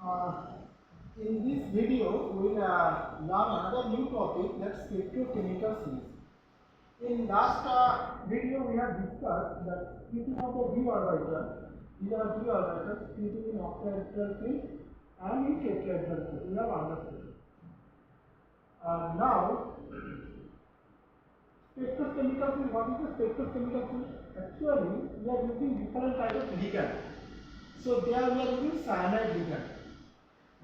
Uh, in this video, we will learn another new topic, that's spectrochemical series. In last video, we have discussed that splitting of the d orbital. These are d orbitals splitting in octahedral field and in tetrahedral field. We have understood. Now, spectrochemical series. What is the spectrochemical series? Actually, we are using different types of ligand. So there we are using cyanide ligand.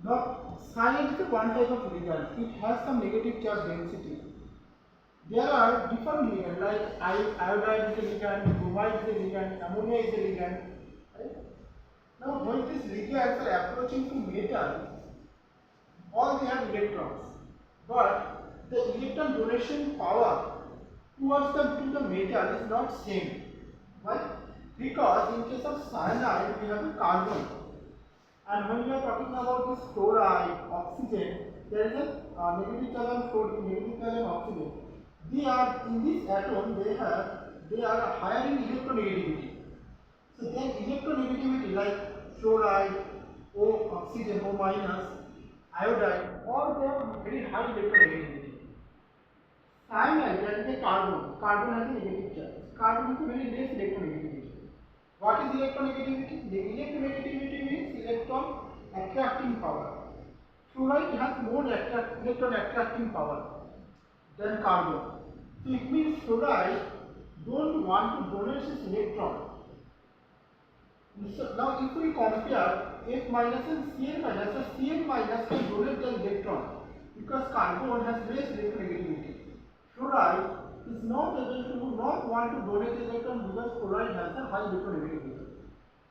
Now, cyanide is one type of ligand. It has some negative charge density. There are different ligands like iodide is a ligand, bromide is a ligand, ammonia is a ligand. Right? Now, when these ligands are approaching to metal, all they have electrons, but the electron donation power towards the metal is not same. Why? Because in case of cyanide, we have a carbon. And when we are talking about this chloride, oxygen, there is a negative charge on chlorine, negative charge on oxygen. They are in this atom. They are higher in electronegativity. So then electronegativity like fluoride, O, oxygen, O minus, iodide, all they have very high electronegativity. Cyanide, that is a carbon. Carbon has a negative charge. Carbon has a very less electronegativity. What is electronegativity? The electronegativity means electron attracting power. Fluoride has more electron attracting power than carbon. So it means fluoride don't want to donate its electron. So now if we compare F minus and Cl minus, so Cl minus can donate the electron because carbon has less electronegativity. Fluoride is not able to want to donate the electron because fluoride has a high electronegativity.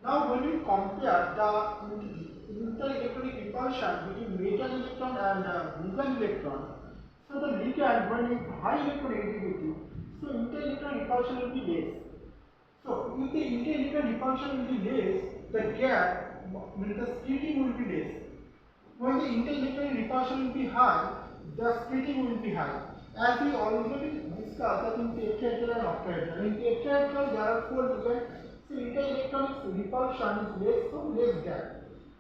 Now when we compare the inter-electronic repulsion between metal electron and ligand electron, so the ligand when it high electronegativity, so inter-electron repulsion will be less. So if the inter-electron repulsion will be less, the gap, means the splitting will be less. When the inter-electron repulsion will be high, the splitting will be high. As we already discussed that in tetrahedral and octahedral. In tetrahedral there are 4 ligands, so inter-electronic repulsion is less, so less gap,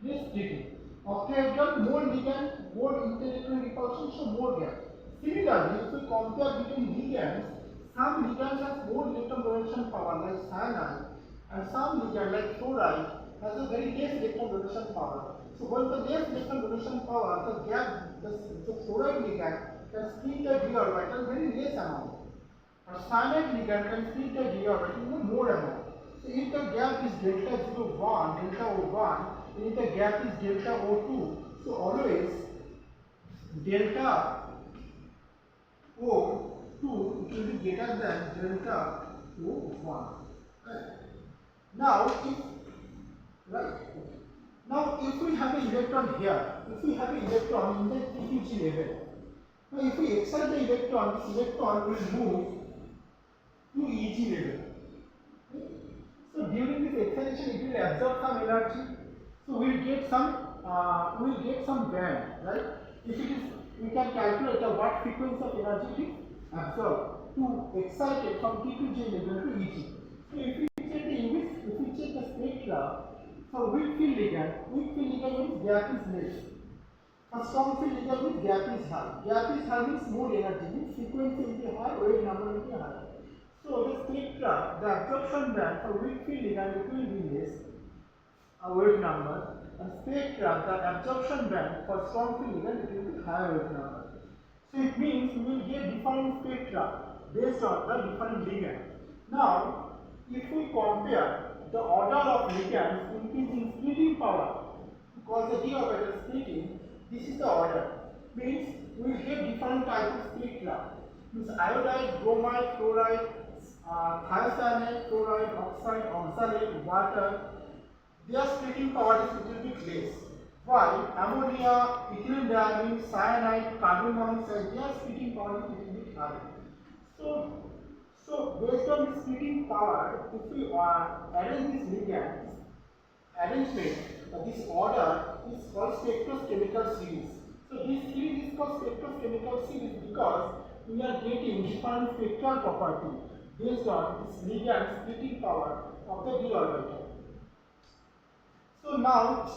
less splitting. Octahedral, more ligand, more inter-electron repulsion, so more gap. Similarly, if we compare between ligands, some ligands have more electron donation power like cyanide, and some ligand like fluoride has a very less electron donation power. So when the less electron donation power, the gap, the fluoride ligand can split the d orbital very less amount. Or cyanide ligand can split the d orbital in a more amount. So if the gap is delta 0, 1, delta O1, if the gap is delta O2, so always delta O2 will be greater than delta O1. Right. Now if we have an electron here, if we have an electron in the T2G level, now if we excite the electron, this electron will move to EG level. Okay. So during this excitation, it will absorb some energy. So we will get some band, right? If it is, we can calculate the what frequency of energy it is absorbed to excite it from T2G level to EG. So if we check the image, if we check the spectra for weak field ligand means gap is less. For strong field ligand means gap is high. Gap is high means more energy, means frequency will be high, wave number will be high. So the spectra, the absorption band for weak field ligand it will be less, a wave number, and spectra, the absorption band for strong field ligand it will be higher wave number. So it means we will get different spectra based on the different ligand. Now, if we compare the order of ligands increasing splitting power, because the d orbital splitting, this is the order. Means we will get different types of spectra. Means iodide, bromide, fluoride, thiocyanate, chloride, oxide, oxalate, water. Their splitting power is little bit less. While ammonia, ethylene diamine, cyanide, carbon monoxide, their splitting power is little bit high. So based on the splitting power, if we arrange this ligand, arrangement, this order is called spectrochemical series. So this series is called spectrochemical series because we are getting different spectral property based on this ligand splitting power of the d orbital. So now,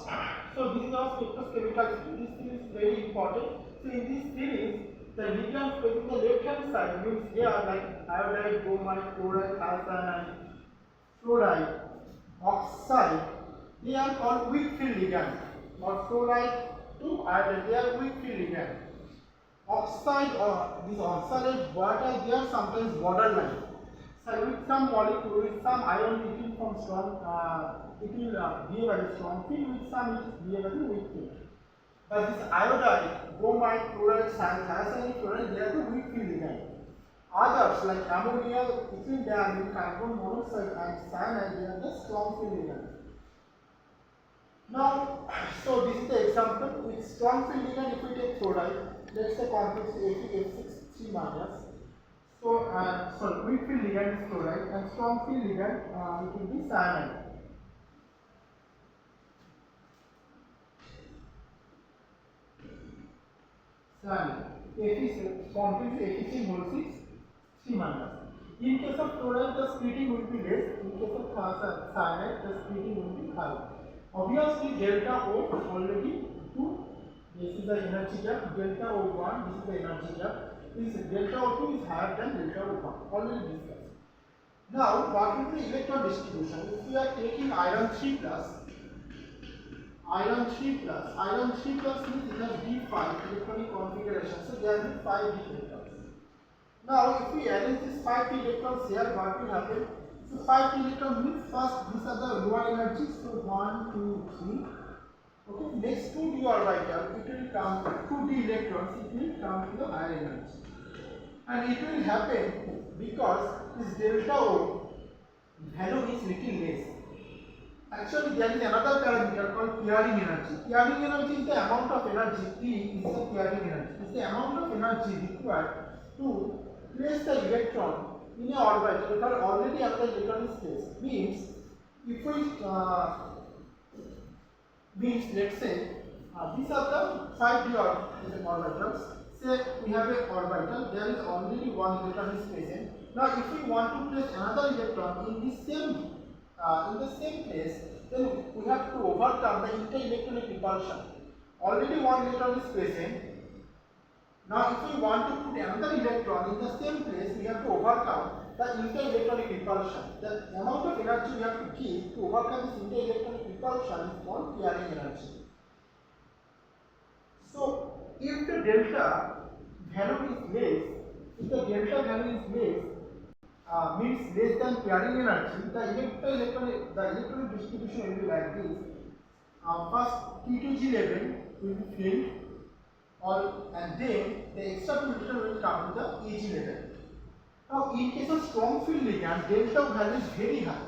so this is our spectrochemical series. This series is very important. So in this series, the ligands facing the left hand side means here like iodide, bromide, chloride, cyanide, fluoride, oxide. They are called weak field ligands. Or fluoride to iodide, they are weak field ligands. Oxide or this oxalate water, they are sometimes borderline. So with some molecule, with some ion, it will form strong, it will behave as a strong field, with some it will behave as a weak field. But this iodide, bromide, chloride, thiazide, fluoride, they are the weak field ligand. Others like ammonia, ethyl diamine, carbon monoxide, and cyanide, they are the strong field ligand. Now, so this is the example with strong field ligand. If we take fluoride, let's say complex Fe6 3 minus. So, sorry, weak field ligand is fluoride, and strong field ligand it will be cyanide. Cyanide. Fe complex Fe3 whole 6 3 minus. In case of fluoride, the splitting will be less. In case of cyanide, the splitting will be high. Obviously, delta O already 2. This is the energy gap. Delta O1, this is the energy gap. This delta O2 is higher than delta O1. Already discussed. Now, what will be the electron distribution? If we are taking iron 3 plus, iron 3 plus means it has D5 electronic configuration. So there will be 5 d electrons. Now, if we arrange these 5 d electrons here, what will happen? So 5 d electrons means first these are the lower energies. So 1, 2, 3. Okay, next 2d orbital, it will come 2d electrons, it will come to the higher energy. And it will happen because this delta O value is little less. Actually, there is another parameter called pairing energy. Pairing energy is the amount of energy, P is the pairing energy. It is the amount of energy required to place the electron in a orbital where already another electron is placed. Means, if we let's say these are the 5d orbitals. Say we have a orbital, there is already one electron is present. Now, if we want to place another electron in the same place, then we have to overcome the inter-electronic repulsion. Already one electron is present. Now, if we want to put another electron in the same place, we have to overcome the inter-electronic repulsion. The amount of energy we have to give to overcome this inter-electronic repulsion is called pairing energy. So, if the delta value is less, means less than pairing energy, the electronic distribution will be like this. First T2G level will be filled, and then the extra electron will come to the EG level. Now, in case of strong field ligand, delta value is very high.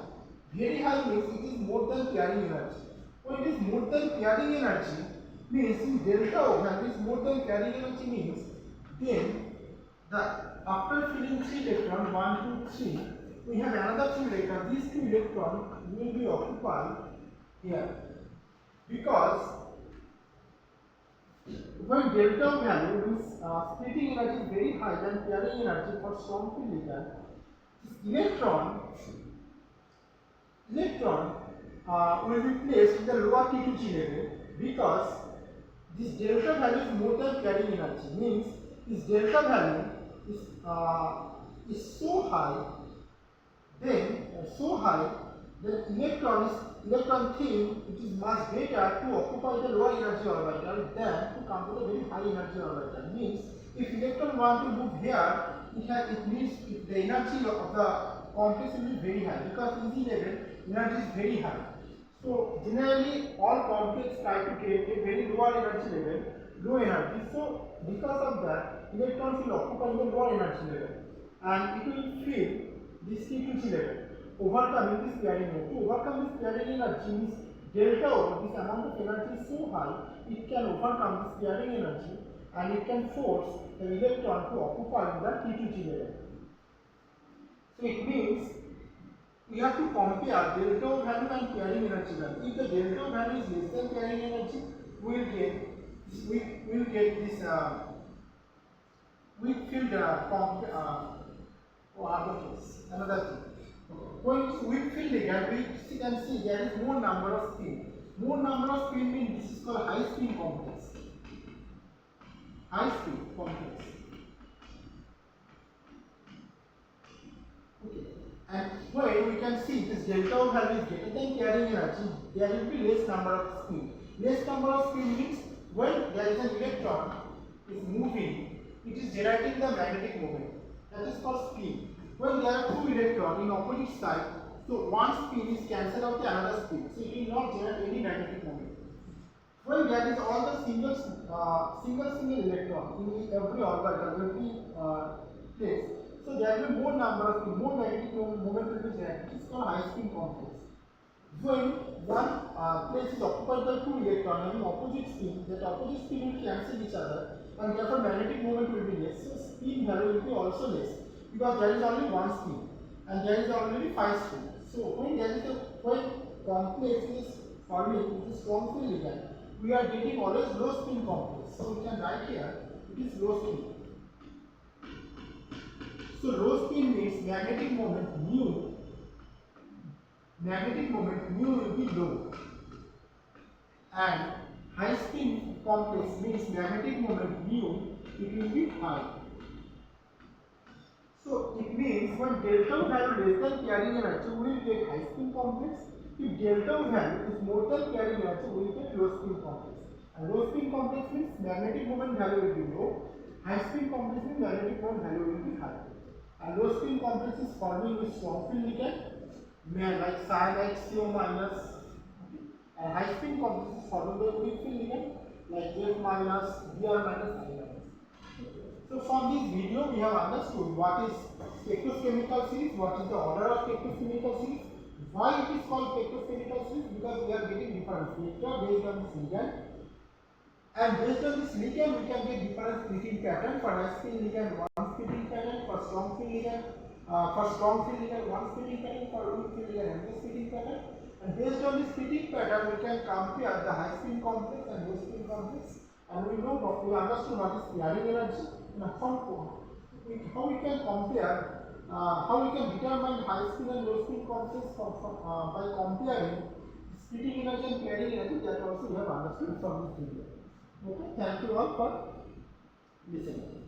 Very high means it is more than pairing energy. When it is more than pairing energy, means in delta value is more than pairing energy means then after filling 3 electrons, 1, 2, 3, we have another 2 electrons. These 2 electrons will be occupied here. Because when delta value means splitting energy is very high than pairing energy for strong field ligand, this electron will be placed in the lower T2G level because this delta value is more than pairing energy. Means this delta value is so high, then electron think it is much better to occupy the lower energy orbital than to come to the very high energy orbital. Means if electron want to move here, it means the energy of the complex will be very high because EG level energy is very high. So generally all complex try to get a very lower energy level, low energy. So because of that, electrons will occupy the lower energy level and it will fill this T2G level, overcoming this pairing energy. To overcome this pairing energy means delta O, this amount of energy is so high, it can overcome this pairing energy and it can force the electron to occupy the T2G level. So it means we have to compare delta value and pairing energy value. If the delta value is less than pairing energy, we will get this weak field another thing. When weak field ligand, we can see there is more number of spin. More number of spin means this is called high spin complex. High spin complex. Okay. And when we can see this delta value is greater than carrying energy, there will be less number of spin. Less number of spin means when there is an electron is moving, it is generating the magnetic moment. That is called spin. When there are two electrons in opposite side, so one spin is cancelled out the another spin, so it will not generate any magnetic moment. When there is all the single electron in every orbital, every place, so there will be more number of spin, more magnetic moment will be generated. It is called high spin complex. When one place is occupied by two electrons having opposite spin, that opposite spin will cancel each other, and therefore magnetic moment will be less. So spin value will be also less because there is only one spin and there is already 5 spin. So when there is when complex is forming with a strong field ligand, we are getting always low spin complex. So we can write here it is low spin. So low spin means magnetic moment mu will be low, and high spin complex means magnetic moment mu it will be high. So it means when delta value less than carrying energy, we will get high spin complex. If delta value is more than carrying energy, we will get low spin complex. And low spin complex means magnetic moment value will be low. High spin complex means magnetic moment value will be high. And low spin complex is forming with strong field ligand, like cyanide CO minus. And high spin complex is forming by weak field ligand, like F minus, Br minus, I minus. So from this video we have understood what is spectrochemical series, what is the order of spectrochemical series, why it is called spectrochemical series, because we are getting different spectra based on this ligand, and based on this ligand we can get different splitting pattern. For high spin ligand one splitting pattern, for strong field ligand one splitting pattern, for weak field ligand another splitting pattern, and based on this splitting pattern we can compare the high spin complex and low spin complex, and we understood what is carrying energy. How we can compare, how we can determine high spin and low spin complex by comparing splitting energy and carrying energy. That also we have understood from this video. Okay, thank you all for listening.